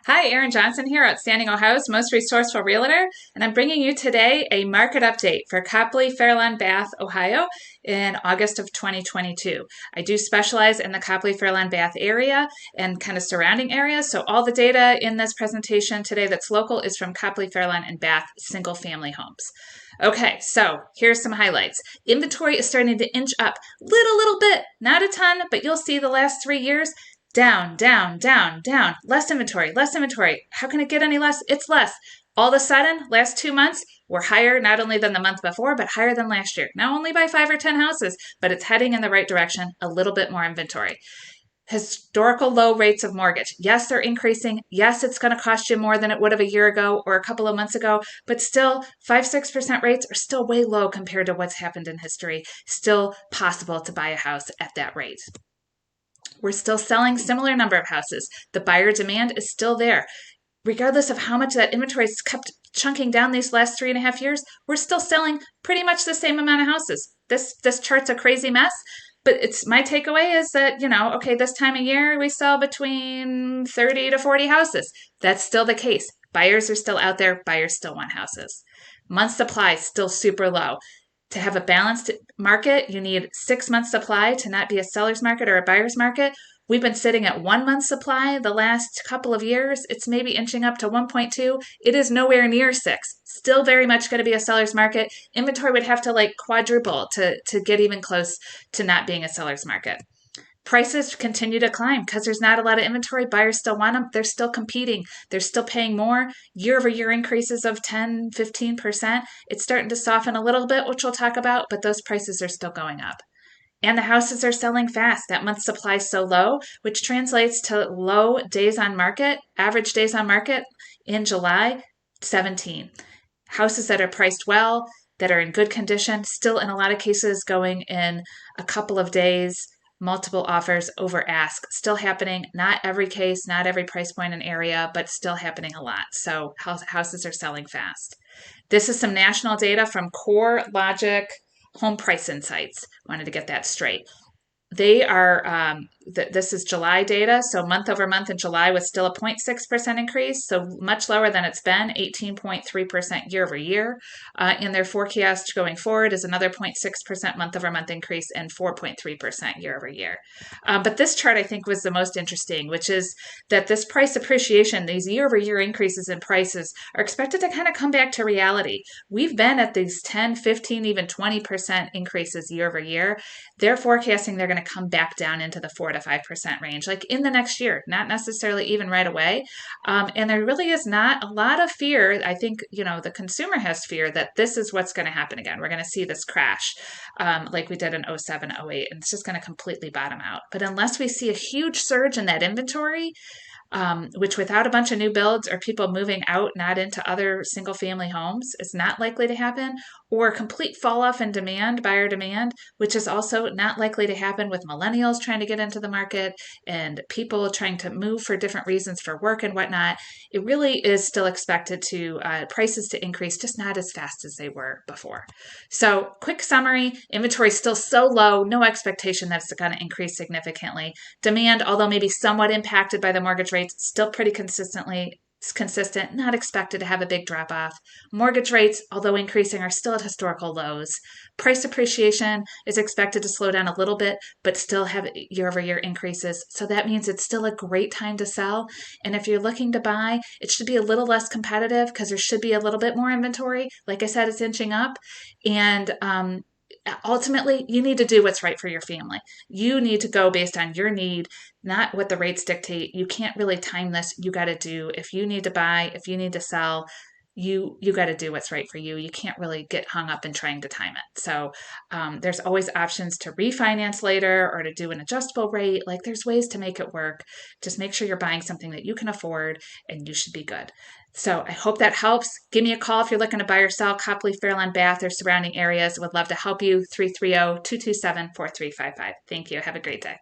Hi, Erin Johnson here, Outstanding Ohio's most resourceful realtor, and I'm bringing you today a market update for Copley, Fairlawn and Bath, Ohio in August of 2022. I do specialize in the Copley, Fairlawn and Bath area and kind of surrounding areas, so all the data in this presentation today that's local is from Copley, Fairlawn and Bath single family homes. Okay, so here's some highlights. Inventory is starting to inch up little bit, not a ton, but you'll see the last 3 years down, down, down, down, less inventory, less inventory. How can it get any less? It's less. All of a sudden, last 2 months, we're higher not only than the month before, but higher than last year. Now only by 5 or 10 houses, but it's heading in the right direction, a little bit more inventory. Historical low rates of mortgage. Yes, they're increasing. Yes, it's going to cost you more than it would have a year ago or a couple of months ago, but still 5-6% rates are still way low compared to what's happened in history. Still possible to buy a house at that rate. We're still selling similar number of houses. The buyer demand is still there. Regardless of how much that inventory has kept chunking down these last 3.5 years, we're still selling pretty much the same amount of houses. This chart's a crazy mess, but it's my takeaway is that, okay, this time of year we sell between 30 to 40 houses. That's still the case. Buyers are still out there. Buyers still want houses. Month supply is still super low. To have a balanced market, you need 6 months supply to not be a seller's market or a buyer's market. We've been sitting at 1 month supply the last couple of years. It's maybe inching up to 1.2. It is nowhere near 6. Still very much going to be a seller's market. Inventory would have to quadruple to get even close to not being a seller's market. Prices continue to climb because there's not a lot of inventory. Buyers still want them. They're still competing. They're still paying more. Year-over-year increases of 10, 15%. It's starting to soften a little bit, which we'll talk about, but those prices are still going up. And the houses are selling fast. That month supply is so low, which translates to low days on market. Average days on market in July, 17. Houses that are priced well, that are in good condition, still in a lot of cases going in a couple of days. Multiple offers over ask, still happening. Not every case, not every price point and area, but still happening a lot. So houses are selling fast. This is some national data from CoreLogic Home Price Insights. Wanted to get that straight. They are, this is July data, so month over month in July was still a 0.6% increase, so much lower than it's been, 18.3% year over year. And their forecast going forward is another 0.6% month over month increase and 4.3% year over year. But this chart I think was the most interesting, which is that this price appreciation, these year over year increases in prices are expected to kind of come back to reality. We've been at these 10, 15, even 20% increases year over year. They're forecasting they're going to come back down into the 4 to 5% range, like in the next year, not necessarily even right away. And there really is not a lot of fear. I think, the consumer has fear that this is what's going to happen again. We're going to see this crash like we did in 07, 08, and it's just going to completely bottom out. But unless we see a huge surge in that inventory, which without a bunch of new builds or people moving out, not into other single family homes, is not likely to happen, or complete fall off in demand, buyer demand, which is also not likely to happen with millennials trying to get into the market and people trying to move for different reasons for work and whatnot. It really is still expected to prices to increase, just not as fast as they were before. So quick summary, inventory is still so low, no expectation that it's going to increase significantly. Demand, although maybe somewhat impacted by the mortgage rates, still pretty consistent, not expected to have a big drop off. Mortgage rates, although increasing, are still at historical lows. Price appreciation is expected to slow down a little bit, but still have year-over-year increases. So that means it's still a great time to sell. And if you're looking to buy, it should be a little less competitive because there should be a little bit more inventory. Like I said, it's inching up. And ultimately, you need to do what's right for your family. You need to go based on your need, not what the rates dictate. You can't really time this. You got to do, if you need to buy, if you need to sell, you got to do what's right for you. You can't really get hung up in trying to time it. So there's always options to refinance later or to do an adjustable rate. Like there's ways to make it work. Just make sure you're buying something that you can afford and you should be good. So I hope that helps. Give me a call if you're looking to buy or sell Copley, Fairlawn, Bath, or surrounding areas. Would love to help you. 330-227-4355. Thank you. Have a great day.